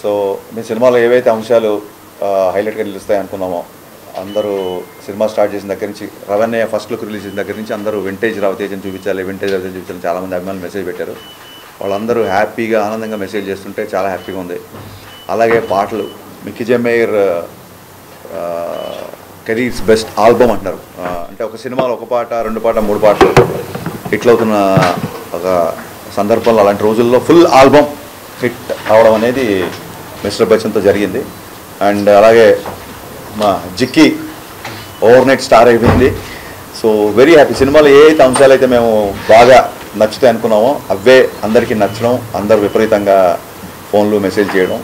So మీ సినిమాలో ఏవైతే అంశాలు హైలైట్గా నిలుస్తాయి అనుకున్నామో అందరూ సినిమా స్టార్ట్ చేసిన దగ్గర నుంచి రవణ్య ఫస్ట్ లుక్ రిలీజ్ చేసిన దగ్గర నుంచి అందరూ వింటేజ్ రవితేజని చూపించాలి, వింటేజ్ రవితేజని చూపించాలని చాలామంది అభిమానులు మెసేజ్ పెట్టారు. వాళ్ళందరూ హ్యాపీగా ఆనందంగా మెసేజ్ చేస్తుంటే చాలా హ్యాపీగా ఉంది. అలాగే పాటలు Mickey J mayor careers best album అంటున్నారు. అంటే ఒక సినిమాలో ఒక పాట, రెండు పాట, మూడు పాటలు హిట్ అవుతున్న ఒక సందర్భంలో అలాంటి రోజుల్లో ఫుల్ ఆల్బమ్ హిట్ అవడం అనేది మిస్టర్ బచ్చన్తో జరిగింది. అండ్ అలాగే మా జిక్కి ఓవర్ నైట్ స్టార్ అయిపోయింది. So very happy. సినిమాలో ఏ అయితే అంశాలు అయితే మేము బాగా నచ్చుతాయి అనుకున్నామో అవే అందరికీ నచ్చడం, అందరూ విపరీతంగా ఫోన్లు మెసేజ్ చేయడం,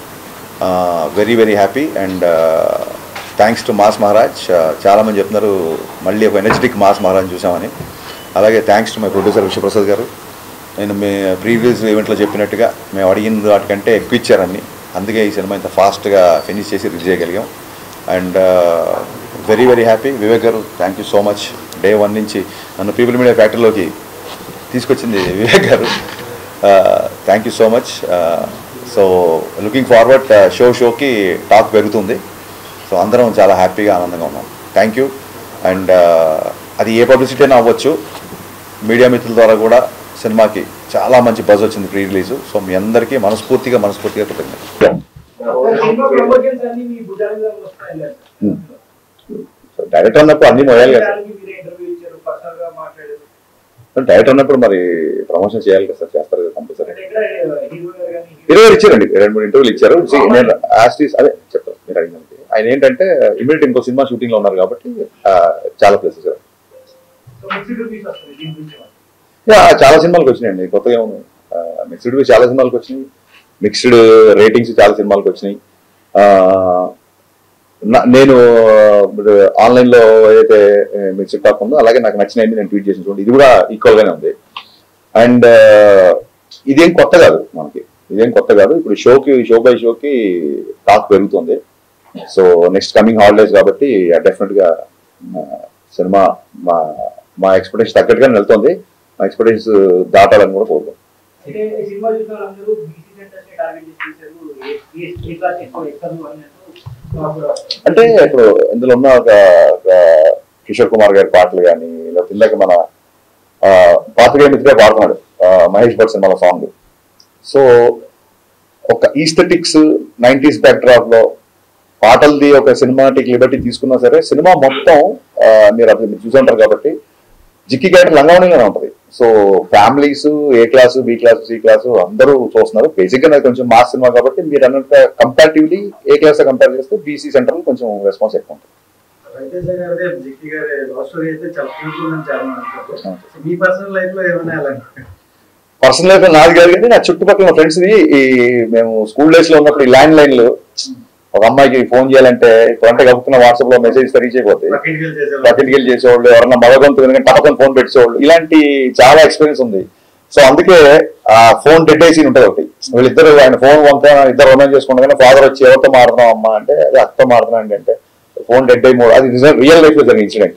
very very happy. And thanks to mass Maharaj. చాలామంది చెప్తున్నారు మళ్ళీ ఒక ఎనర్జెటిక్ మాస్ మహారాజ్ చూసామని. అలాగే thanks to my producer Vishwaprasad గారు. నేను మీ ప్రీవియస్ ఈవెంట్లో చెప్పినట్టుగా మేము అడిగిన వాటికంటే ఎక్కువ ఇచ్చారని, అందుకే ఈ సినిమా ఇంత ఫాస్ట్గా ఫినిష్ చేసి రిలీజ్ చేయగలిగాం. And very very happy. Vivek garu thank you so much. Day 1 నుంచి నన్ను పీపుల్ మీడియా ఫ్యాక్టరీలోకి తీసుకొచ్చింది Vivek garu. Thank you so much. So looking forward షోకి టాక్ పెరుగుతుంది. సో అందరం చాలా హ్యాపీగా ఆనందంగా ఉన్నాం. Thank you. అండ్ అది ఏ పబ్లిసిటీ అయినా అవ్వచ్చు, మీడియా మిత్రుల ద్వారా కూడా సినిమాకి చాలా మంచి బజ్ వచ్చింది ప్రీ రిలీజ్. సో మీ అందరికీ మనస్ఫూర్తిగా కృతజ్ఞతలు. డైరెక్టర్ అన్నప్పుడు అన్ని మోయాలి కదా. డైరెక్టర్ అన్నప్పుడు మరి ప్రమోషన్ చేయాలి కదా సార్, చేస్తారు కదా కంపల్సరీ. 20 ఇచ్చారండి, 2-3 ఇంటర్వ్యూలు ఇచ్చారు. నేను యాస్టీస్ అదే చెప్తాను మీరు అడిగినందుకు. ఆయన ఏంటంటే ఇమీడియట్ ఇంకో సినిమా షూటింగ్లో ఉన్నారు కాబట్టి చాలా ప్లేసెస్ చాలా సినిమాలకు వచ్చినాయండి. కొత్తగా ఏమున్నాయి, మిక్స్డ్ చాలా సినిమాలకు వచ్చినాయి, మిక్స్డ్ రేటింగ్స్ చాలా సినిమాలకు వచ్చినాయి. నేను ఆన్లైన్లో ఏదైతే మిక్స్డ్ టాక్ ఉందో అలాగే నాకు నచ్చినవి నేను ట్వీట్ చేసిన చూడండి, ఇది కూడా ఈక్వల్గానే ఉంది. అండ్ ఇదేం కొత్త కాదు మనకి, ఇప్పుడు షో బై షోకి టాక్ పెరుగుతుంది. సో నెక్స్ట్ కమింగ్ హాలిడేస్ కాబట్టి డెఫినెట్గా సినిమా మా ఎక్స్పెక్టేషన్ తగ్గట్టుగానే వెళ్తుంది. మా ఎక్స్పెక్టేషన్స్ దాటాలని కూడా కోరుకుంటాం. అంటే ఇప్పుడు ఇందులో ఉన్న ఒక కిషోర్ కుమార్ గారి పాటలు కానీ, లేకపోతే ఇందాక మన పాత్రికేయ మిత్రుడే పాడుతున్నాడు మహేష్ భట్ సినిమాలో సాంగ్. సో ఒక ఈస్థెటిక్స్ 90s బ్యాక్డ్రాప్ లో పాటలది ఒక సినిమాటిక్ లిబర్టీ తీసుకున్నా సరే సినిమా మొత్తం మీరు చూసుంటారు కాబట్టి జిక్కి క్యారెక్టర్ లంగావణిలోనే ఉంటుంది. So families A class, B class, C class అందరూ చూస్తున్నారు. బేసిక్గా నాకు కొంచెం మాస్ సినిమా కాబట్టి మీరు అన్నట్టు కంపారిటివ్లీ ఏ క్లాస్ కంపేర్ చేస్తే బీసీ సెంటర్ కొంచెం రెస్పాన్స్ ఎక్కువ ఉంటుంది. పర్సనల్ లైఫ్ నాది కాదు కానీ నా చుట్టుపక్కల ఫ్రెండ్స్ ని మేము స్కూల్ డేస్ లో ఉన్నప్పుడు ఈ ల్యాండ్ లైన్లు ఒక అమ్మాయికి ఫోన్ చేయాలంటే ఇప్పుడంటే కలుపుతున్న వాట్సాప్ లో మెసేజ్ రీచ్ అయిపోతాయి. పక్కింటికి చేసేవాళ్ళు, ఎవరన్నా మగగొంతు టపకం ఫోన్ పెట్టేవాళ్ళు, ఇలాంటి చాలా ఎక్స్పీరియన్స్ ఉంది. సో అందుకే ఆ ఫోన్ డెడ్ సీన్ ఉంటుంది ఒకటి. వీళ్ళిద్దరు ఆయన ఫోన్ పంపా ఇద్దరు రొమాన్స్ చేసుకుంటే ఫాదర్ వచ్చి ఎవరితో మారుతున్నాం అమ్మా అంటే అది అక్కతో మారుతున్నా అంటే ఫోన్ డెడ్ అయి అది రియల్ లైఫ్ లో జరిగిన ఇన్సిడెంట్.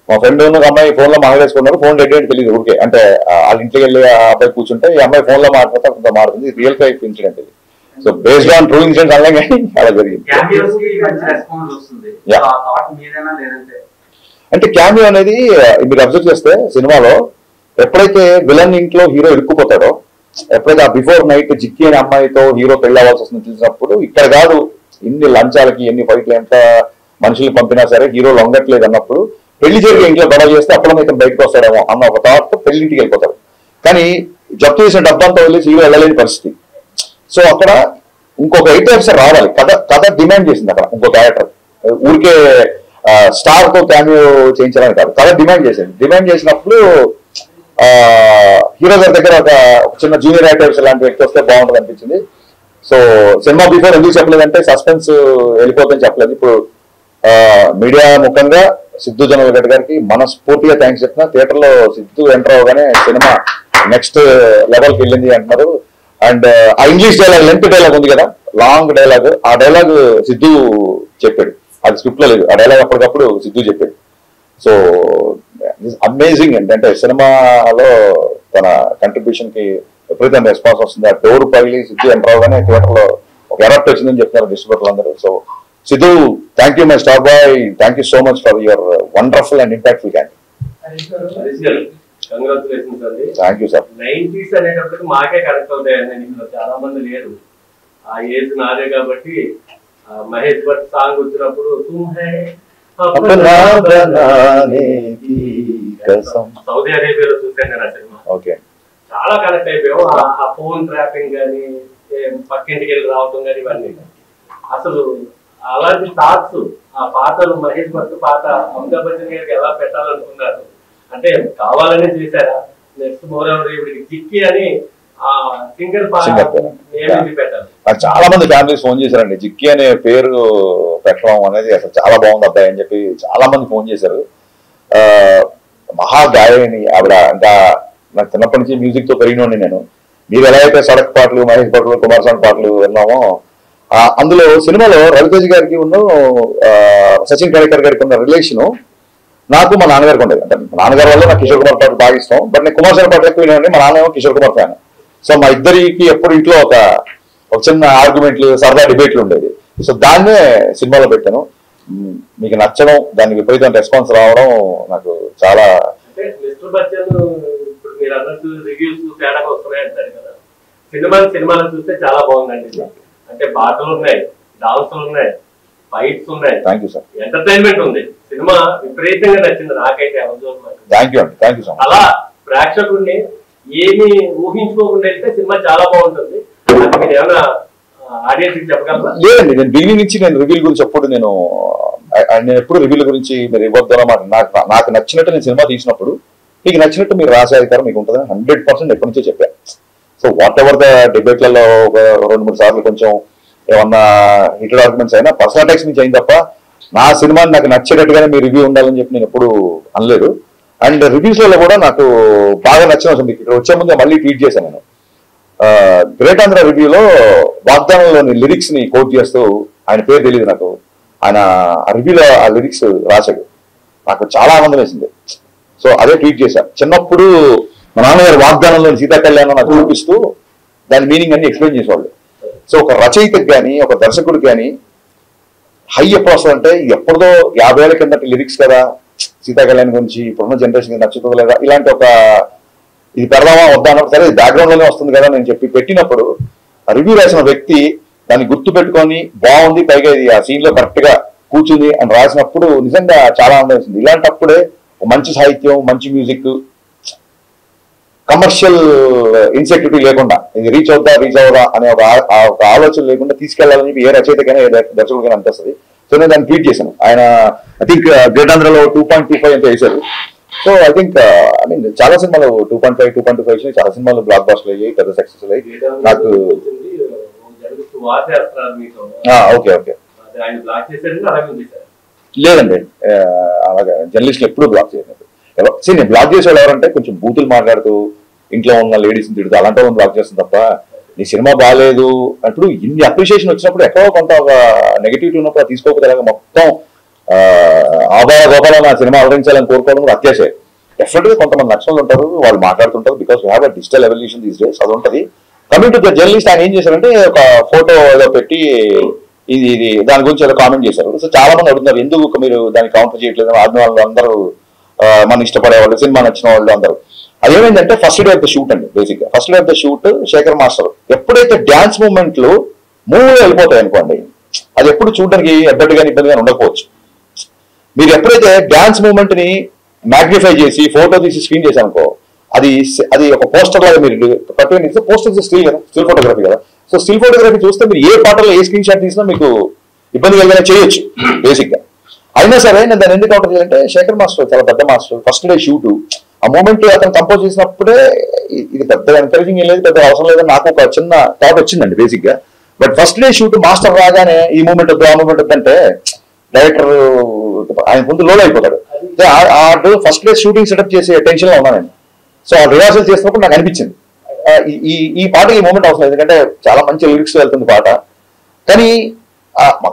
మా ఫ్రెండ్ ఉన్న అమ్మాయి ఫోన్ లో మాట్లాడేసుకున్నారు, ఫోన్ డెడ్ అయితే తెలియదు ఊరికే. అంటే వాళ్ళ ఇంటికి వెళ్ళి ఆ అబ్బాయి కూర్చుంటే ఈ అమ్మాయి ఫోన్ లో మాట్లాడితే కొంత మారుతుంది. రియల్ లైఫ్ ఇన్సిడెంట్ ఇది. So based on true incidents అనలే కానీ అలా జరిగింది. అంటే క్యామియో అనేది మీరు అబ్జర్వ్ చేస్తే సినిమాలో ఎప్పుడైతే విలన్ ఇంట్లో హీరో ఇరుక్కుపోతాడో, ఎప్పుడైతే ఆ బిఫోర్ నైట్ జిక్కి అనే అమ్మాయితో హీరో పెళ్లి అవ్వాల్సి వస్తుంది తెలిసినప్పుడు ఇక్కడ కాదు ఎన్ని లంచాలకి ఎన్ని ఫైట్లు ఎంత మనుషుల్ని పంపినా సరే హీరో లొంగట్లేదు అన్నప్పుడు పెళ్లి జరిగే ఇంట్లో గొడవ చేస్తే అప్పుడు ఇతను బయటకు వస్తాడేమో అన్న ఒక థాట్ పెళ్లింటికి వెళ్ళిపోతాడు. కానీ జప్తు చేసిన డబ్బంతా వదిలేసి హీరో వెళ్ళలేని పరిస్థితి. సో అక్కడ ఇంకొక ఐటమ్స్ రావాలి, కథ డిమాండ్ చేసింది. అక్కడ ఇంకో క్యారెక్టర్ ఊరికే స్టార్ తో క్యామియో చేయించాలని కాదు, కథ డిమాండ్ చేసింది. డిమాండ్ చేసినప్పుడు హీరో గారి దగ్గర ఒక చిన్న జూనియర్ యాక్టర్స్ లాంటి వ్యక్తి వస్తే బాగుంటుంది అనిపించింది. సో సినిమా బిఫోర్ ఎందుకు చెప్పలేదంటే సస్పెన్స్ వెళ్ళిపోతుందని చెప్పలేదు. ఇప్పుడు మీడియా ముఖంగా సిద్ధు జనరల్ గారికి మనస్ఫూర్తిగా థ్యాంక్స్ చెప్తున్నా. థియేటర్ లో సిద్ధు ఎంటర్ అవగానే సినిమా నెక్స్ట్ లెవెల్కి వెళ్ళింది అంటున్నారు. అండ్ ఆ ఇంగ్లీష్ డైలాగ్ లెంత్ డైలాగ్ ఉంది కదా, లాంగ్ డైలాగ్, ఆ డైలాగ్ సిద్ధు చెప్పాడు, అది స్క్రిప్ట్ లో లేదు. ఆ డైలాగ్ అప్పటికప్పుడు సిద్ధు చెప్పాడు. సో అమేజింగ్ ఏంటంటే సినిమాలో తన కంట్రిబ్యూషన్ కి విపరీతమైన రెస్పాన్స్ వస్తుంది. ఆ డోర్ పగిలి సిద్ధు ఎంటర్ అవగానే థియేటర్ లో ఎరప్ట్ వచ్చిందని చెప్తున్నారు డిస్ట్రిబ్యూటర్లు అందరూ. So Siddhu, thank you my star boy, thank you so much for your wonderful and impactful candidate. Congratulations అండి. Thank you sir. 90s అనేటప్పటికి మాకే కనెక్ట్ అవుతాయండి, ఇందులో చాలా మంది లేరు. ఆ ఏజ్ నాదే కాబట్టి మహేష్ భట్ సాంగ్ వచ్చినప్పుడు సౌదీ అరేబియాలో చూసాను నేను ఆ సినిమా. ఓకే, చాలా కనెక్ట్ అయిపోయాం. ఆ ఫోన్ ట్రాపింగ్ కానీ పక్కింటికి వెళ్ళి రావడం కానీ ఇవన్నీ అసలు అలాంటి థాట్స్ ఆ పాటలు మహేష్ భట్ పాట అమితాబ్ బచ్చన్ గారికి ఎలా పెట్టాలనుకున్నారు అంటే కావాలనే చేశారా? నెక్స్ట్ మోరవర్ ఇవిడికి జిక్కి అని ఆ సింగర్ పెట్టాలి. నాకు చాలా మంది ఫ్యామిలీస్ ఫోన్ చేశారండి, జిక్కి అనే పేరు పెట్టడం అనేది అసలు చాలా బాగుంది అబ్బాయి అని చెప్పి చాలా మంది ఫోన్ చేశారు. మహా గాయని ఆవిడ. ఇంకా నాకు చిన్నప్పటి నుంచి మ్యూజిక్ తో పెరిగినోండి నేను. మీరు ఎలా అయితే సడక్ పాటలు, మహేష్ పాటలు, కుమారస్వామి పాటలు విన్నామో, అందులో సినిమాలో రవితేజ్ గారికి ఉన్న సచిన్ టెండూల్కర్ గారికి ఉన్న రిలేషను నాకు మా నాన్నగారికి ఉండేది. అంటే మా నాన్నగారి వల్ల నాకు కిషోర్ కుమార్ పాటలు బాగా ఇష్టం. బట్ నేను కుమారస్వామి పాటలు ఎక్కువ వినండి, మా నాన్న కిషోర్ కుమార్ ఫ్యాన్. సో మా ఇద్దరికి ఎప్పుడు ఇంట్లో ఒక చిన్న ఆర్గ్యుమెంట్లు, సరదా డిబేట్లు ఉండేది. సో దాన్నే సినిమాలో పెట్టాను. మీకు నచ్చడం, దానికి విపరీతం రెస్పాన్స్ రావడం నాకు చాలా. మిస్టర్ బచ్చన్ ఇప్పుడు మీరు అన్నట్టు రివ్యూస్ తేడాగా వస్తున్నాయి అంటారు కదా, సినిమాలు చూస్తే చాలా బాగుందండి. అంటే పాటలు ఉన్నాయి, డాన్సులు ఉన్నాయి, ఫైట్స్ ఉన్నాయి, ఎంటర్టైన్మెంట్ ఉంది. సినిమా విపరీతంగా నచ్చింది నాకైతే. అలా ప్రేక్షకుడిని ఏమి ఊహించుకోకుండా వెళ్తే సినిమా చాలా బాగుంటుంది. అది మీరు ఏమైనా ఆడియన్స్ చెప్పగలరా? లేదండి, నేను బిగినింగ్ నుంచి నేను రివ్యూల గురించి నేను ఎప్పుడు రివ్యూల గురించి మీరు ఇవ్వద్దు అన్నమాట. నాకు నచ్చినట్టు నేను సినిమా తీసినప్పుడు మీకు నచ్చినట్టు మీరు రాసే అధికారం మీకు ఉంటుందని 100% ఎప్పటి నుంచో చెప్పాను. సో వాట్ ఎవర్ ద డిబేట్లలో ఒక 2-3 సార్లు కొంచెం ఏమన్నా హిటెడ్ ఆర్గ్యుమెంట్స్ అయినా పర్సనల్ అటాక్స్ నుంచి అయింది తప్ప నా సినిమాని నాకు నచ్చేటట్టుగానే మీ రివ్యూ ఉండాలని చెప్పి నేను ఎప్పుడు అనలేదు. అండ్ రివ్యూస్లలో కూడా నాకు బాగా నచ్చిన అవసరం ఇక్కడ వచ్చే ముందే మళ్ళీ ట్వీట్ చేశాను నేను. గ్రేట్ ఆంధ్ర రివ్యూలో వాగ్దానంలోని లిరిక్స్ ని కోట్ చేస్తూ, ఆయన పేరు తెలియదు నాకు, ఆయన ఆ రివ్యూలో ఆ లిరిక్స్ రాశాడు. నాకు చాలా ఆనందం వేసింది. సో అదే ట్వీట్ చేశాను. చిన్నప్పుడు మా నాన్నగారు వాగ్దానంలోని సీతా కళ్యాణం నాకు చూపిస్తూ దాని మీనింగ్ అన్ని ఎక్స్ప్లెయిన్ చేసేవాళ్ళు. సో ఒక రచయితకి కానీ ఒక దర్శకుడికి కానీ హై ఎప్పుడు వస్తుంది అంటే ఎప్పుడుదో 50 ఏళ్ల కిందటి లిరిక్స్ కదా, సీతా కళ్యాణ్ గురించి ఇప్పుడున్న జనరేషన్ నచ్చుతుందో లేదా, ఇలాంటి ఒక ఇది పెడదామా వద్దా అన్నప్పుడు సరే బ్యాక్గ్రౌండ్ లోనే వస్తుంది కదా నేను చెప్పి పెట్టినప్పుడు రివ్యూ రాసిన వ్యక్తి దాన్ని గుర్తు పెట్టుకొని బాగుంది, పైగా ఇది ఆ సీన్ లో కరెక్ట్ గా కూర్చుంది అని రాసినప్పుడు నిజంగా చాలా ఆనందం వేసింది. ఇలాంటప్పుడే మంచి సాహిత్యం, మంచి మ్యూజిక్, కమర్షియల్ ఇన్సెక్యూరిటీ లేకుండా ఇది రీచ్ అవుదా అనే ఒక ఆలోచన లేకుండా తీసుకెళ్లాలని చెప్పి ఏ రచయితకైనా ఏ దర్శకుడికైనా అనిపిస్తుంది. సో నేను దాన్ని ట్వీట్ చేశాను. ఆయన ఐ థింక్ గ్రేట్ ఆంధ్రలో 2.25 ఎంత వేశారు. సో ఐ థింక్ చాలా సినిమాలు 2.5, 2.25 చాలా సినిమాలు బ్లాక్ బాస్టర్లు అయ్యాయి, పెద్ద సక్సెస్ అయ్యాయి. నాకు ఓకే లేదండి, అలాగే జర్నలిస్టులు ఎప్పుడు బ్లాక్ చేయలేదు. నేను బ్లాక్ చేసేవాళ్ళు ఎవరంటే కొంచెం బూతులు మాట్లాడుతూ ఇంట్లో ఉన్న లేడీస్ని తిడుతూ అలాంటి వాళ్ళని బ్లాక్ చేస్తుంది తప్ప నీ సినిమా బాగాలేదు అప్పుడు ఇన్ని అప్రిషియేషన్ వచ్చినప్పుడు ఎక్కడో కొంత ఒక నెగిటివిటీ ఉన్నప్పుడు అది తీసుకోకపోతే అలాగే మొత్తం ఆబాల గోపాలను ఆ సినిమా ఆదరించాలని కోరుకోవడం కూడా అత్యాశ. డెఫినెట్ గా కొంతమంది నక్షలు ఉంటారు, వాళ్ళు మాట్లాడుతుంటారు, because we have a digital evolution these days, అది ఉంటుంది. కమింగ్ టు ద జర్నలిస్ట్, ఆయన ఏం చేశారంటే ఒక ఫోటో ఏదో పెట్టి ఇది దాని గురించి ఏదో కామెంట్ చేశారు. సో చాలా మంది అడుగుతున్నారు ఎందుకు మీరు దాన్ని కౌంటర్ చేయట్లేదు, ఆడిన అందరూ మన ఇష్టపడేవాళ్ళు, సినిమా నచ్చిన వాళ్ళు అందరూ. అదేమైందంటే first day of the shoot అండి. బేసిక్ గా first day of the shoot Shekhar master ఎప్పుడైతే డాన్స్ మూవ్మెంట్లు మూవీలో వెళ్ళిపోతాయి అనుకోండి, అది ఎప్పుడు చూడడానికి ఎబ్బటిగాని ఇబ్బందిగా ఉండకపోవచ్చు. మీరు ఎప్పుడైతే డాన్స్ మూవ్మెంట్ ని మ్యాగ్నిఫై చేసి ఫోటో తీసి స్క్రీన్ చేశారనుకో, అది ఒక పోస్టర్ లాగా మీరు కట్టుకుని, పోస్టర్ స్టిల్ కదా, స్టిల్ ఫోటోగ్రఫీ కదా. సో స్టిల్ ఫోటోగ్రఫీ చూస్తే మీరు ఏ పాటలో ఏ స్క్రీన్ షాట్ తీసినా మీకు ఇబ్బంది కలిగినా చేయొచ్చు బేసిక్ గా. అయినా సరే నేను దాన్ని ఎందుకు కౌంటర్ చేయాలంటే శేఖర్ మాస్టర్ చాలా పెద్ద మాస్టర్. ఫస్ట్ డే షూట్ ఆ మూమెంట్ అతను కంపోజ్ చేసినప్పుడే ఇది పెద్దగా ఎంకరేజింగ్ ఏం లేదు, పెద్ద అవసరం లేదని నాకు ఒక చిన్న థాట్ వచ్చిందండి బేసిక్ గా. But first day shoot master రాగానే ఈ మూమెంట్ వద్దు ఆ మూమెంట్ వద్దంటే డైరెక్టర్ ఆయన ముందు లోడ్ అయిపోతాడు. ఫస్ట్ డే షూటింగ్ సెటప్ చేసే టెన్షన్ లో ఉన్నాను. సో ఆ రిహార్సల్ చేసినప్పుడు నాకు అనిపించింది ఈ పాట ఈ మూమెంట్ అవసరం, ఎందుకంటే చాలా మంచి లిరిక్స్ వెళ్తుంది పాట. కానీ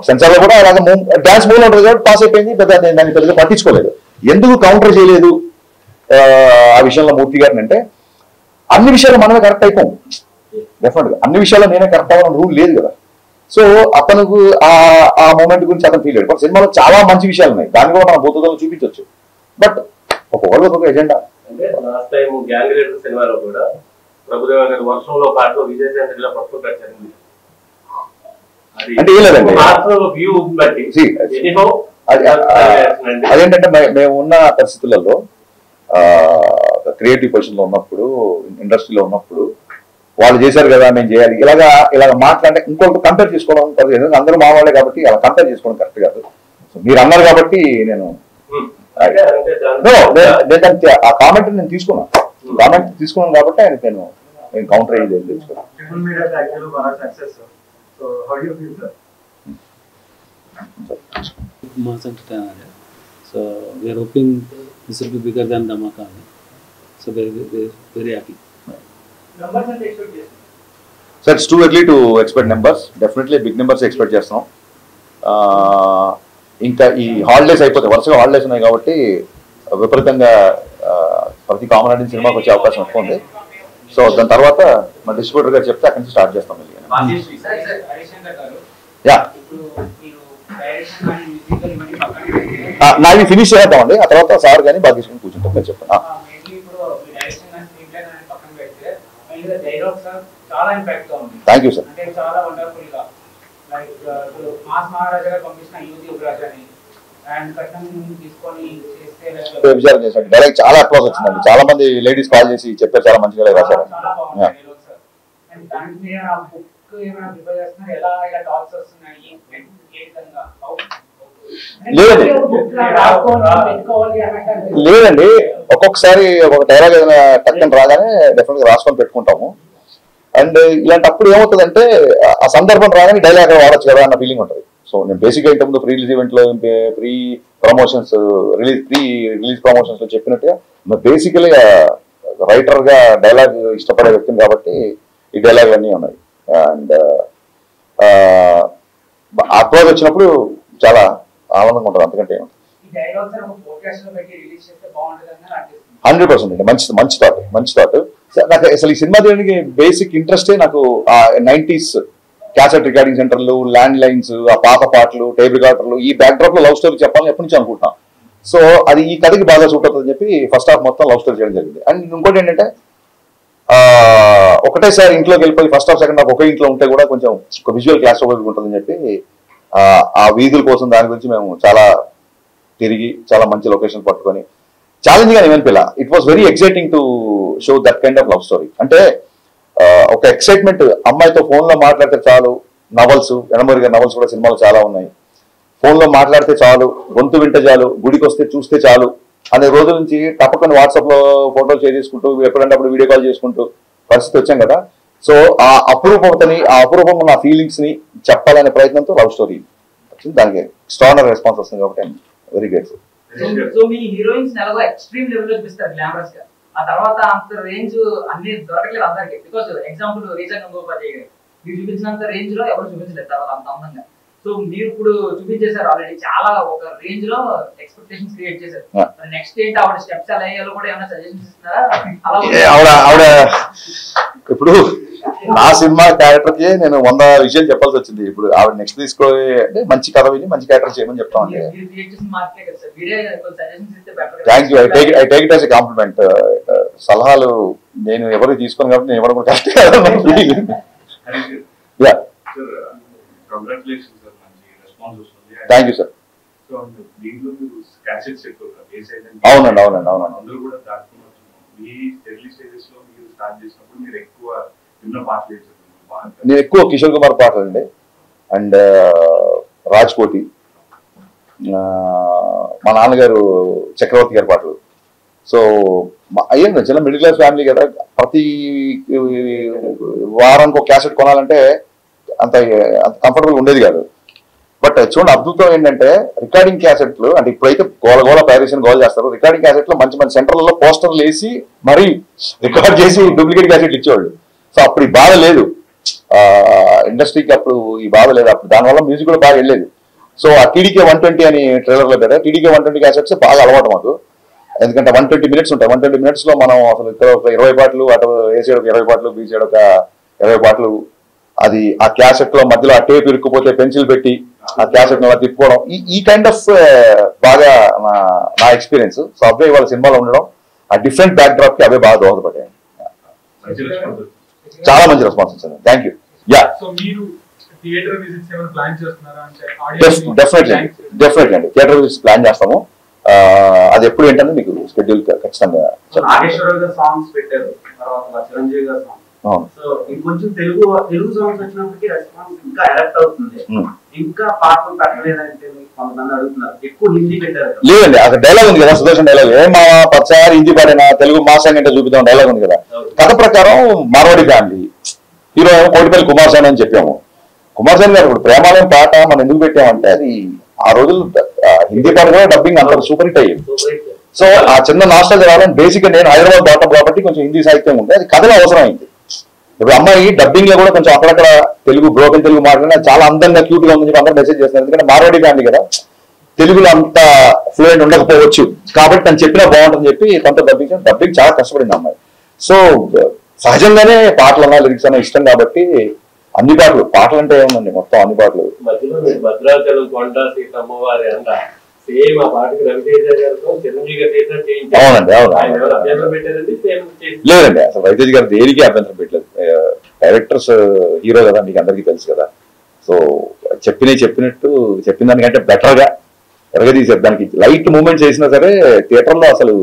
సెన్సార్ లో కూడా అలాగే డాన్స్ మూవ్ ఉంటుంది కాబట్టి పాస్ అయిపోయింది, పెద్ద దాన్ని పెద్దగా పట్టించుకోలేదు. ఎందుకు కౌంటర్ చేయలేదు ఆ విషయంలో మూర్తి గారిని అంటే, అన్ని విషయాలు మనమే కరెక్ట్ అయిపోం. డెఫినెట్ గా అన్ని విషయాల్లో నేనే కరెక్ట్ అవ్వాలని రూల్ లేదు కదా. సో అతనికి ఆ మూమెంట్ గురించి అతను ఫీల్ అయ్యాడు. బట్ సినిమాలో చాలా మంచి విషయాలు ఉన్నాయి, దాన్ని కూడా మనం భూతలో చూపించవచ్చు. బట్ ఒక్కొక్కరు ఒక్కొక్క ఎజెండా. అంటే లాస్ట్ టైం గ్యాంగ్ లీడర్ సినిమాలో కూడా ప్రభుదేవ గారి వర్షంలో పాటు విజయశాంతిలో పట్టు పెట్టింది. అంటే ఏం లేదండి, వ్యూ బట్టి అదేంటంటే మేము ఉన్న పరిస్థితులలో క్రియేటివ్ పొజిషన్ లో ఉన్నప్పుడు, ఇండస్ట్రీలో ఉన్నప్పుడు వాళ్ళు చేశారు కదా మేము చేయాలి ఇలాగ మాట్లాడే ఇంకొకటి కంపేర్ చేసుకోవడం ఎందుకంటే అందరూ మా వాళ్ళే కాబట్టి అలా కంపేర్ చేసుకోవడం కరెక్ట్ కాదు. మీరు అన్నారు కాబట్టి నేను ఆ కామెంట్ నేను తీసుకున్నాను కాబట్టి ఆయన నేను కౌంటర్ అయ్యేది తెలుసుకున్నాను. So we are hoping this will be bigger than Dhamaka. So very happy. So it's too early to expect numbers. Definitely big numbers expect చేస్తున్నాం. ఇంకా ఈ హాలిడేస్ అయిపోతాయి, వరుసగా హాలిడేస్ ఉన్నాయి కాబట్టి విపరీతంగా ప్రతి కామన్ సినిమాకి వచ్చే అవకాశం ఎక్కువ ఉంది. సో దాని తర్వాత మా డిస్ట్రిబ్యూటర్ గారు చెప్తే అక్కడి నుంచి స్టార్ట్ చేస్తాం. యా నావి ఫినిష్ చేద్దామండి, ఆ తర్వాత సార్ కానీ భాగ్యశ్రీ కూర్చుంటాం. మీరు చెప్పండి. Thank you sir. విచారం చేశాను, డైరెక్ట్ చాలా అప్లాస్ వచ్చిందండి. చాలా మంది లేడీస్ కాల్ చేసి చెప్పారు చాలా మంచిగా రాశారు. లేదండి, ఒక్కొక్కసారి ఒక డైలాగ్ ఏదైనా టక్కని రాగానే డెఫినెట్ గా రాసుకొని పెట్టుకుంటాము. అండ్ ఇలాంటప్పుడు ఏమవుతుందంటే ఆ సందర్భం రాగానే డైలాగ్ వాడచ్చు కదా అన్న ఫీలింగ్ ఉంటుంది. సో నేను బేసిక్గా ఇంతకుముందు ప్రీ రిలీజ్ ఈవెంట్ లో ప్రీ రిలీజ్ ప్రమోషన్స్ లో చెప్పినట్టుగా బేసికలీ రైటర్ గా డైలాగ్ ఇష్టపడే వ్యక్తిని కాబట్టి ఈ డైలాగ్ అన్నీ ఉన్నాయి. అండ్ అప్లోడ్ వచ్చినప్పుడు చాలా ఆనందంగా ఉంటుంది. అంతకంటే 100% అండి, మంచి థాట్. నాకు అసలు ఈ సినిమా తీయడానికి బేసిక్ ఇంట్రెస్టే నాకు ఆ 90s క్యాసెట్ రికార్డింగ్ సెంటర్లు, ల్యాండ్ లైన్స్, ఆ పాత పాటలు, టేప్ రికార్డర్లు, ఈ బ్యాక్ డ్రాప్ లో లవ్ స్టోరీ చెప్పాలని ఎప్పటి నుంచి అనుకుంటున్నాను. సో అది ఈ కథకి బాగా సూట్ అవుతుందని చెప్పి ఫస్ట్ హాఫ్ మొత్తం లవ్ స్టోరీ చేయడం జరిగింది. అండ్ ఇంకోటి ఏంటంటే ఒకటేసారి ఇంట్లోకి వెళ్ళిపోయి ఫస్ట్ హాఫ్ సెకండ్ హాఫ్ ఒకే ఇంట్లో ఉంటే కూడా కొంచెం ఒక విజువల్ క్లాస్ ఓవర్ ఉంటుందని చెప్పి ఆ వీధుల కోసం దాని గురించి మేము చాలా తిరిగి చాలా మంచి లొకేషన్ పట్టుకొని ఛాలెంజింగ్ అని ఏమనిపిల్ల. It was very exciting to show that kind of love story. అంటే ఒక ఎక్సైట్మెంట్, అమ్మాయితో ఫోన్ లో మాట్లాడితే చాలు, నవల్స్ ఎనమూరి గారి నవల్స్ కూడా సినిమాలు చాలా ఉన్నాయి, ఫోన్ లో మాట్లాడితే చాలు, గొంతు వింటే చాలు, గుడికి వస్తే చూస్తే చాలు అనే రోజుల నుంచి తప్పకుండా వాట్సాప్ లో ఫోటోలు షేర్ చేసుకుంటూ ఎప్పుడంటే అప్పుడు వీడియో కాల్ చేసుకుంటూ పరిస్థితి వచ్చాం కదా. సో ఆ అపురూపతని, ఆ అపురూపంగా నా ఫీలింగ్స్ ని చెప్పాలనే ప్రయత్నంతో లవ్ స్టోరీ వచ్చింది. దానికి ఎక్స్ట్రానరీ రెస్పాన్స్ వస్తుంది కాబట్టి I'm very grateful. So me heroines నెలలో ఎక్స్ట్రీమ్ లెవెల్ లో చూపిస్తారు గ్లామరస్ గా, ఆ తర్వాత అంత రేంజ్ అన్ని దొరకలేదు అందరికి. బికాస్ ఎగ్జాంపుల్ రీజన్ గంగోపాధ్యాయ గారు మీరు చూపించినంత రేంజ్ లో ఎవరు చూపించలేదు తర్వాత అంత అందంగా. సో మీరు ఇప్పుడు చూపించేశారు ఆల్రెడీ, చాలా ఒక రేంజ్ లో ఎక్స్పెక్టేషన్స్ క్రియేట్ చేశారు. నెక్స్ట్ ఏంటి ఆవిడ స్టెప్స్ ఎలా అయ్యాలో కూడా ఏమైనా సజెషన్స్ ఇస్తున్నారా? ఆవిడ ఇప్పుడు నా సినిమా క్యారెక్టర్ కి నేను 100 విషయాలు చెప్పాల్సి వచ్చింది. ఇప్పుడు ఆవిడ నెక్స్ట్ తీసుకోవాలి అంటే మంచి కథ విని మంచి క్యారెక్టర్ చేయమని చెప్తామండి. Thank you, I take it as a compliment. సలహాలు నేను ఎవరికి తీసుకోను కాబట్టి నేను ఎవరు కరెక్ట్ థ్యాంక్ యూ సార్. అవునండి. నేను ఎక్కువ కిషోర్ కుమార్ పాటలు అండి, అండ్ రాజ్ కోటి, మా నాన్నగారు చక్రవర్తి గారి పాటలు. సో అయ్యింది చిన్న మిడిల్ క్లాస్ ఫ్యామిలీ కదా, ప్రతి వారానికి ఒక క్యాసెట్ కొనాలంటే అంత కంఫర్టబుల్ ఉండేది కాదు. బట్ చూడండి అద్భుతం ఏంటంటే రికార్డింగ్ క్యాసెట్లు అంటే ఇప్పుడైతే గోల ప్యారిషన్ గోల్ చేస్తారు. రికార్డింగ్ క్యాసెట్లు మంచి మంచి సెంటర్లలో పోస్టర్లు వేసి మరీ రికార్డ్ చేసి డూప్లికేట్ క్యాసెట్లు ఇచ్చేవాళ్ళు. సో అప్పుడు ఈ బాధ లేదు, ఇండస్ట్రీకి అప్పుడు ఈ బాధ లేదు. అప్పుడు దానివల్ల మ్యూజిక్ కూడా బాగా వెళ్ళేది. సో ఆ టీడీకే 120 అని ట్రైలర్ లో కదా, టీడీకే 120 క్యాసెట్స్ బాగా అలవాటు మాకు. ఎందుకంటే 120 minutes ఉంటాయి. 120 minutes లో మనం అసలు ఇక్కడ ఒక 20 పాటలు, అటు ఏ సైడ్ ఒక 20 పాటలు, బీ సైడ్ ఒక 20 పాటలు అది ఆ క్యాసెట్ లో మధ్యలో ఆ టేప్ ఇరుక్కుపోతే పెన్సిల్ పెట్టి ఆ క్యాసెట్ అలా తిప్పుకోవడం, ఈ కైండ్ ఆఫ్ బాగా నా ఎక్స్పీరియన్స్. సో అవే వాళ్ళ సినిమాలో ఉండడం, ఆ డిఫరెంట్ బ్యాక్ డ్రాప్ కి అవే బాగా దోహదపడ్డాయి. చాలా మంచి రెస్పాన్స్ వచ్చింది. Thank you. యా, డెఫినెట్లీ అండి, థియేటర్ విజిట్స్ ప్లాన్ చేస్తాము. అది ఎప్పుడు ఏంటంటే మీకు షెడ్యూల్ ఖచ్చితంగా. నాగేశ్వరరావు గారు సాంగ్స్ పెట్టారు, తర్వాత చిరంజీవి గారు సాంగ్స్. సో ఇంకొంచెం తెలుగు సాంగ్స్ వచ్చినప్పటికీ రెస్పాన్స్ ఇంకా అడాప్ట్ అవుతుంది. ఇంకా పాటలు పెట్టలేదంటే కొంతమంది అడుగుతున్నారు. ఎక్కువ హిందీ పెట్టారు. లేదండి, అక్కడ డైలాగ్ ఉంది కదా, సుదర్శన్ డైలాగ్, మా పచ్చారి హిందీ పాడిన తెలుగు మాసాంగ్ అంటే చూపిద్దాం డైలాగ్ ఉంది కదా. కథ ప్రకారం మార్వాడి ఫ్యామిలీ, హీరో ఏమో కోటిపల్లి కుమార్ సాన్ అని చెప్పాము. కుమార్ సాన్ గారు ఇప్పుడు ప్రేమాలయం పాట మనం ఎందుకు పెట్టామంటే, అది ఆ రోజులు హిందీ పాట కూడా డబ్బింగ్ అంత సూపర్ హిట్ అయ్యింది. సో ఆ చిన్న నాస్టాలజీ రావాలని బేసిక్ గా నేను హైదరాబాద్ బాటం కాబట్టి కొంచెం హిందీ సాహిత్యం ఉంటే అది కథలో అవసరం అయింది. ఇప్పుడు అమ్మాయి డబ్బింగ్ లో కూడా కొంచెం అక్కడక్కడ తెలుగు బ్రోకెన్ తెలుగు మాట్లాడినా చాలా అందంగా క్యూట్ గా ఉందని చెప్పి అందరూ మెసేజ్ చేస్తారు. ఎందుకంటే మార్వాడి ఫ్యామిలీ కదా, తెలుగులో అంత ఫ్లూయెంట్ ఉండకపోవచ్చు కాబట్టి తను చెప్పినా బాగుంటుందని చెప్పి కొంత డబ్బింగ్ చాలా కష్టపడింది అమ్మాయి. సో సహజంగానే పాటలు అన్నా లిరిక్స్ అన్నా ఇష్టం కాబట్టి అన్ని పాటలు అంటే ఏముందండి, మొత్తం అన్ని పాటలు. మధ్యలో భద్రాచలం కొండ సీతమ్మవారి అంట సేమ్ ఆ పాటకి రవితేజ గారితో చిరంజీవి గారు చేసినట్టు చేయించారు. అవునండి, అవును. అభ్యంతరం పెట్టారండి, సేమ్ లేదండి, అసలు రవితేజ గారు దేనికి అభ్యంతరం పెట్టలేదు. డైరెక్టర్స్ హీరో కదా, మీకు అందరికీ తెలుసు కదా. సో చెప్పినట్టు చెప్పిన దానికంటే బెటర్ గా ఎరగదీసారు. దానికి లైట్ మూమెంట్స్ చేసినా సరే థియేటర్ లో అసలు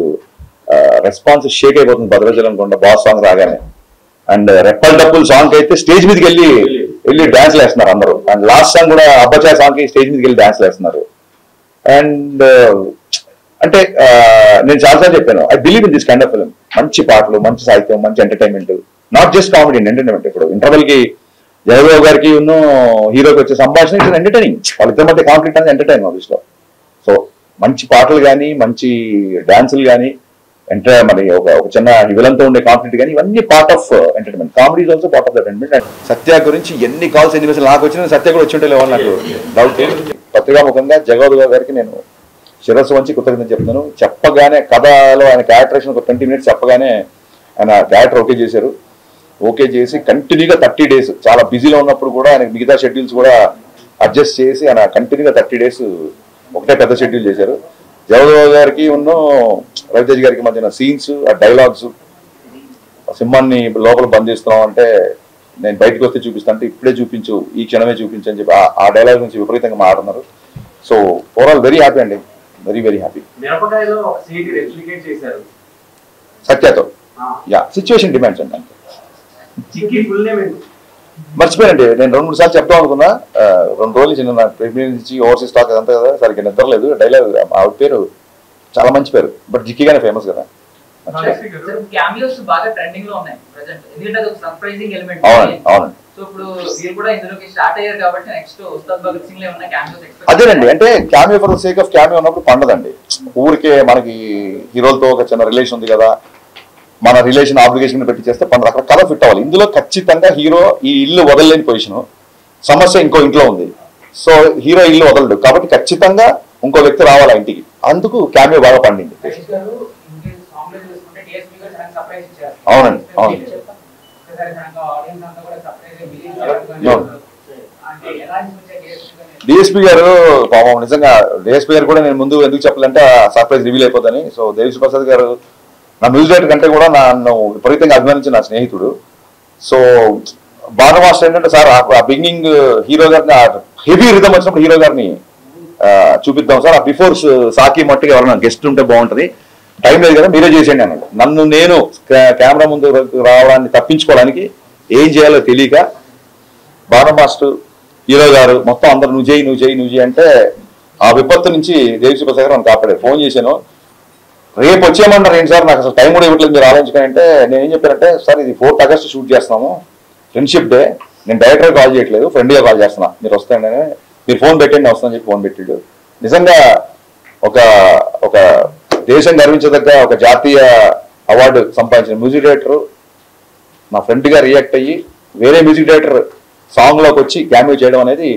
రెస్పాన్స్ షేక్ అయిపోతుంది. భద్రాచలం కొండ బాస్ సాంగ్ రాగానే, అండ్ రెప్పల్ డప్పుల్ సాంగ్ అయితే స్టేజ్ మీదకి వెళ్ళి డాన్స్ వేస్తున్నారు అందరూ. అండ్ లాస్ట్ సాంగ్ కూడా అబ్బచాయ్ సాంగ్ కి స్టేజ్ మీదకి వెళ్ళి డాన్స్ వేస్తున్నారు. అండ్ అంటే నేను చాలాసార్లు చెప్పాను, I believe in this kind of film. మంచి పాటలు, మంచి సాహిత్యం, మంచి entertainment, not just comedy, entertainment. ఇప్పుడు ఇంటర్వెల్ కి జయబాబు గారికి హీరోకి వచ్చే సంభాషణ ఇట్స్ ఎంటర్టైనింగ్. వాళ్ళిద్దరి మధ్య కాన్ఫ్లిక్ట్ అనేది ఎంటర్టైన్ ఆఫీస్లో. సో మంచి పాటలు కానీ, మంచి డాన్సులు కానీ, మరి ఒక చిన్న విలన్తో ఉండే కాన్ఫ్లిక్ట్ కానీ, ఇవన్నీ part of entertainment. Comedy is also part of entertainment. And Satya గురించి ఎన్ని కాల్స్ ఎన్ని మెసేజ్ నాకు వచ్చిన, సత్య కూడా వచ్చి ఉంటే లేవని నాకు డౌట్. పత్రికాముఖంగా జగవద్గా గారికి నేను శిరస్సు వంచి కృతజ్ఞత చెప్తాను. చెప్పగానే కథలో ఆయన క్యారెక్టరేషన్ ఒక 20 minutes చెప్పగానే ఆయన క్యారెక్టర్ ఓకే చేశారు. ఓకే చేసి కంటిన్యూగా 30 days చాలా బిజీలో ఉన్నప్పుడు కూడా ఆయన మిగతా షెడ్యూల్స్ కూడా అడ్జస్ట్ చేసి ఆయన కంటిన్యూగా 30 days ఒకటే పెద్ద షెడ్యూల్ చేశారు. జగవద్బాబు గారికి రవితేజ్ గారికి మధ్యన సీన్స్, ఆ డైలాగ్స్, సింహాన్ని లోపల బంధిస్తున్నాం అంటే నేను బయటకు వస్తే చూపిస్తాను అంటే ఇప్పుడే చూపించు, ఈ క్షణమే చూపించు అని చెప్పి ఆ డైలాగ్ నుంచి విపరీతంగా మాట్లాడుతున్నారు. సో ఓవరాల్ వెరీ హ్యాపీ అండి, వెరీ హ్యాపీ. మిరపకాయలో ఒక సీట్ రెప్లికేట్ చేశారు సత్యతో. యా, సిచ్యువేషన్ డిమాండ్స్ అండి. చిక్కి ఫుల్ నేమ్ ఏంటి? మర్చిపోయానండి, నేను 2-3 సార్లు చెప్తాం అనుకున్నా. 2 రోజులు చిన్న ప్రెగ్నెన్సీ నుంచి ఓవర్సీస్ స్టాక్ అదంతా కదా, సరిగ్గా నిద్రలేదు. డైలాగ్ ఆవిడ పేరు చాలా మంచి పేరు, బట్ జిక్కిగానే ఫేమస్ కదా. క్యామియోస్ బాగా ట్రెండింగ్ లో ఉన్నాయి ప్రెజెంట్, ఎందుకంటే అది ఒక సర్ప్రైజింగ్ ఎలిమెంట్. అవునండి. సో ఇప్పుడు మీరు కూడా ఇందులోకి స్టార్ట్ అయ్యారు కాబట్టి నెక్స్ట్ ఉస్తాద్ భగత్ సింగ్ లో ఉన్న క్యామియోస్ ఎక్స్పెక్ట్. అదేనండి, అంటే cameo for the sake of cameo ఉన్నప్పుడు పండదండి. ఊరికే మనకి హీరోలతో ఒక చిన్న రిలేషన్ ఉంది కదా, మన రిలేషన్ ఆబ్లిగేషన్ పెట్టి చేస్తే పండుగ. అక్కడ కథ ఫిట్ అవ్వాలి. ఇందులో ఖచ్చితంగా హీరో ఈ ఇల్లు వదలలేని పొజిషన్, సమస్య ఇంకో ఇంట్లో ఉంది. సో హీరో ఇల్లు వదలడు కాబట్టి ఖచ్చితంగా ఇంకో వ్యక్తి రావాలి ఆ ఇంటికి. అందుకు క్యామియో బాగా పండింది. అవునండి, అవును. డిఎస్పీ గారు పాపం నిజంగా, డిఎస్పీ గారు కూడా నేను ముందు ఎందుకు చెప్పాలంటే సర్ప్రైజ్ రివీల్ అయిపోతుంది. సో దేవిశ్రీ ప్రసాద్ గారు నా మ్యూజిక్ డైరెక్టర్ కంటే కూడా నన్ను విపరీతంగా అభిమానించిన నా స్నేహితుడు. సో బాగా మాస్టర్ ఏంటంటే, సార్ ఆ బిగినింగ్ హీరో గారిని హెవీ రిథమ్ వచ్చినప్పుడు హీరో గారిని చూపిద్దాం సార్, ఆ బిఫోర్ సాకి మట్టుగా ఎవరైనా గెస్ట్ ఉంటే బాగుంటుంది, టైం లేదు కదా మీరే చేసేయండి అన్నాడు. నన్ను నేను కెమెరా ముందు రావడాన్ని తప్పించుకోవడానికి ఏం చేయాలో తెలియక బాగా మాస్టర్, హీరో గారు మొత్తం అందరు నువ్వు చేయి అంటే ఆ విపత్తు నుంచి దేవిశ్రీ ప్రసాద్ గారు నన్ను కాపాడారు. ఫోన్ చేశాను, రేపు వచ్చేయమన్నారు. ఏంటి సార్ నాకు అసలు టైం కూడా ఇవ్వట్లేదు మీరు ఆలోచించుకుని అంటే, నేను ఏం చెప్పానంటే, సార్ ఇది 4th August షూట్ చేస్తున్నాము, ఫ్రెండ్షిప్ డే, నేను డైరెక్టర్ కాల్ చేయట్లేదు, ఫ్రెండ్గా కాల్ చేస్తున్నా, మీరు వస్తాయండి, మీరు ఫోన్ పెట్టండి వస్తానని చెప్పి ఫోన్ పెట్టాడు. నిజంగా ఒక దేశం గర్వించదగ్గ ఒక జాతీయ అవార్డు సంపాదించిన మ్యూజిక్ డైరెక్టర్ నా ఫ్రెండ్గా రియాక్ట్ అయ్యి వేరే మ్యూజిక్ డైరెక్టర్ సాంగ్లోకి వచ్చి క్యామియో చేయడం అనేది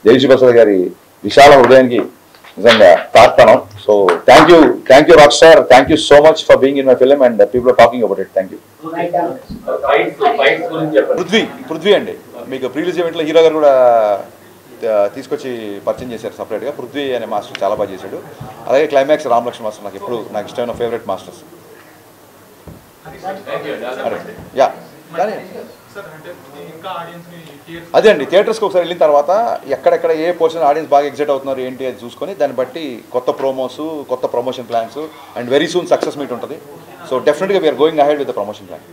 దేవిశ్రీ ప్రసాద్ గారి విశాల హృదయానికి నిజంగా తార్పణం. So thank you rock star, thank you so much for being in my film and people are talking about it. Thank you. Prithvi అండి, మీకు ప్రీలీజ్ ఈవెంట్లో హీరో గారు కూడా తీసుకొచ్చి పరిచయం చేశారు సపరేట్గా. పృథ్వీ అనే మాస్టర్ చాలా బాగా చేశాడు. అలాగే క్లైమాక్స్ రామలక్ష్మణ్ మాస్టర్ నాకు ఎప్పుడు నాకు ఇష్టమైన ఫేవరెట్ మాస్టర్స్. యా కానీ అదే అండి, థియేటర్స్కి ఒకసారి వెళ్ళిన తర్వాత ఎక్కడెక్కడ ఏ పోర్షన్ ఆడియన్స్ బాగా ఎగ్జైట్ అవుతున్నారు ఏంటి అది చూసుకొని దాన్ని బట్టి కొత్త ప్రోమోస్, కొత్త promotion plans and very soon success meet ఉంటుంది. సో డెఫినెట్గా we're going ahead with the promotion plan.